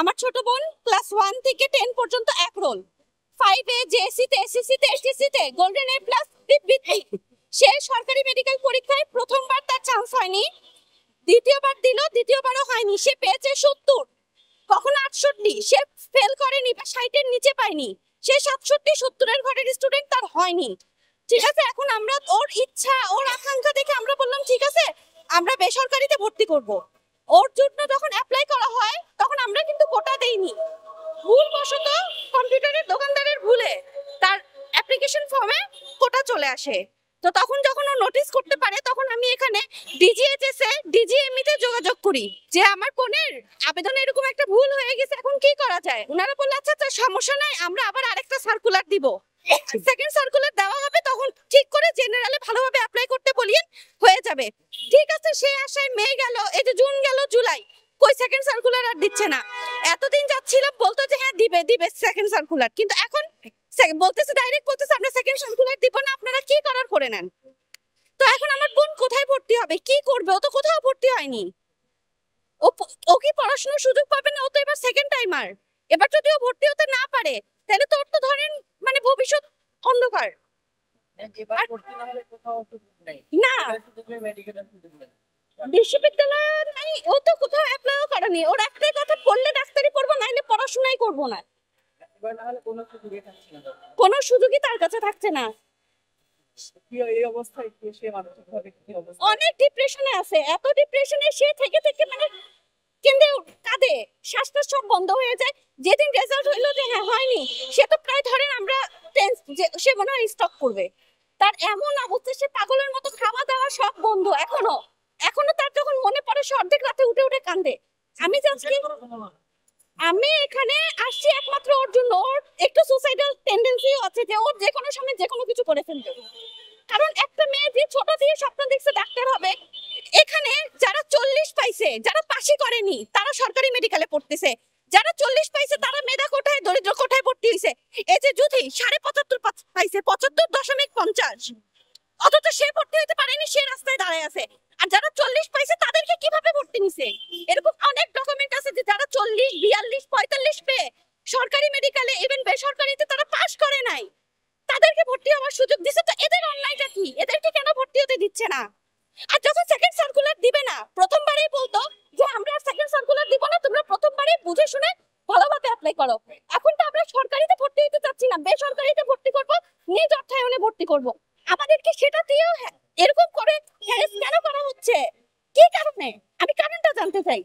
আমার ছোট বোন ক্লাস 1 থেকে 10 পর্যন্ত এক রোল, 5 এ জেএসসি তে, এসএসসি তে, এসটিসি তে গোল্ডেন এ প্লাস উইথ 8। সে সরকারি মেডিকেল পরীক্ষায় প্রথমবার তার চান্স হয়নি, দ্বিতীয়বার দিল, দ্বিতীয়বারও হয়নি। সে পেয়েছে 70, কখনো 68। সে ফেল করেনি বা 60 এর নিচে পায়নি, সে 67 70 এর ঘরের স্টুডেন্ট, তার হয়নি। ঠিক আছে, এখন আমরা ওর ইচ্ছা ওর আকাঙ্ক্ষা দেখে আমরা বললাম ঠিক আছে আমরা বেসরকারিতে ভর্তি করব। ওর জন্য যখন অ্যাপ্লাই করা হয় তখন আমরা কিন্তু কোটা দেইনি, ভুলবশত কম্পিউটারের দোকানদারের ভুলে তার অ্যাপ্লিকেশন ফর্মে কোটা চলে আসে। তো তখন যখন ও নোটিস করতে পারে তখন আমি এখানে ডিজিএইচএস এ ডিজিএমই তে যোগাযোগ করি যে আমার বোনের আবেদনে এরকম একটা ভুল হয়ে গেছে, এখন কি করা যায়। ওনারা বলল আচ্ছা আচ্ছা সমস্যা নাই, আমরা আবার আরেকটা সার্কুলার দিব, সেকেন্ড সার্কুলার দেওয়া হবে, তখন ঠিক করে জেনারেলে ভালোভাবে অ্যাপ্লাই করতে বলিয়েন, হয়ে যাবে। ঠিক আছে, সে আশায় মে গেল, এই যে জুন গেল, জুলাই, কই সেকেন্ড সার্কুলার আর দিচ্ছে না। এতদিন যাচ্ছিলাম বলতো যে হ্যাঁ দিবে দিবে সেকেন্ড সার্কুলার, কিন্তু এখন বলতেছে ডাইরেক্ট বলতেছে আমরা সেকেন্ড সার্কুলার দিব না, আপনারা কি করার করে নেন। তো এখন আমার বোন কোথায় ভর্তি হবে, কি করবে? ও তো কোথাও ভর্তি হয়নি, ও কি পড়াশোনার সুযোগ পাবে না? ও তো এবার সেকেন্ড টাইমার, এবার যদি ও ভর্তি হতে না পারে তাহলে তো ওর তো ধরেন মানে ভবিষ্যৎ অন্ধকার। না বিশ্ববিদ্যালয় নাই, ও তো কোথাও অ্যাপ্লাইও করেনি। ওর একটাই কথা, পড়লে ডাক্তারি পড়বো, নাইলে পড়াশোনাই করবো না, কোনো সুযোগই তার কাছে থাকছে না। অনেক ডিপ্রেশনে আছে, এত ডিপ্রেশনে সে থেকে থেকে মানে কেঁদে কাঁদে, শ্বাসটা সব বন্ধ হয়ে যায়। যেদিন রেজাল্ট হইলো যে হ্যাঁ হয়নি, সে তো প্রায় ধরেন আমরা সে মনে হয় স্টপ করবে। তার এমন অবস্থা, সে পাগলের মতো খাওয়া দাওয়া সব বন্ধ। এখনো এখনো তার যখন মনে পড়ে সে অর্ধেক রাতে উঠে উঠে কান্দে। আমি এখানে আসছি একমাত্র ওর জন্য। ওর একটু সুসাইডাল টেন্ডেন্সি আছে, যে ওর যে কোনো সময় যে কোনো কিছু করে ফেলবে। কারণ একটা মেয়ে যে ছোট দিয়ে স্বপ্ন দেখছে ডাক্তার হবে, এখানে যারা 40 পাইছে, যারা পাশি করেনি তারা সরকারি মেডিকেলে পড়তেছে, যারা 40 পাইছে তারা মেধা কোঠায় দরিদ্র কোঠায় ভর্তি হয়েছে। এই যে যুথি 75 পাইছে, 75.50, অথচ সে ভর্তি হতে পারেনি, সে রাস্তায় দাঁড়ায় আছে। আর যারা 40 পাইছে তাদেরকে কিভাবে ভর্তি নিছে? এরকম অনেক ডকুমেন্ট আছে যে যারা 40 42 45 পেয়ে সরকারি মেডিকেলে ইভেন বেসরকারিতে তারা পাস করে নাই, তাদেরকে ভর্তি হওয়ার সুযোগ দিছে। তো এদের অন্যায়টা কি? এদেরকে কেন ভর্তি হতে দিচ্ছে না? আর যখন সেকেন্ড সার্কুলার দিবে না, প্রথমবারেই বলতো যে আমরা সেকেন্ড সার্কুলার দিব না, তোমরা প্রথমবারেই বুঝে শুনে ভালোভাবে অ্যাপ্লাই করো। এখন তো আমরা সরকারিতে ভর্তি হতে চাচ্ছি না, বেসরকারিতে ভর্তি করব, নিজ অর্থায়নে ভর্তি করব। আমাদেরকে সেটা দিয়েও এরকম করে হ্যারাস কেন করা হচ্ছে? কি কারণে? আমি কারণটা জানতে চাই।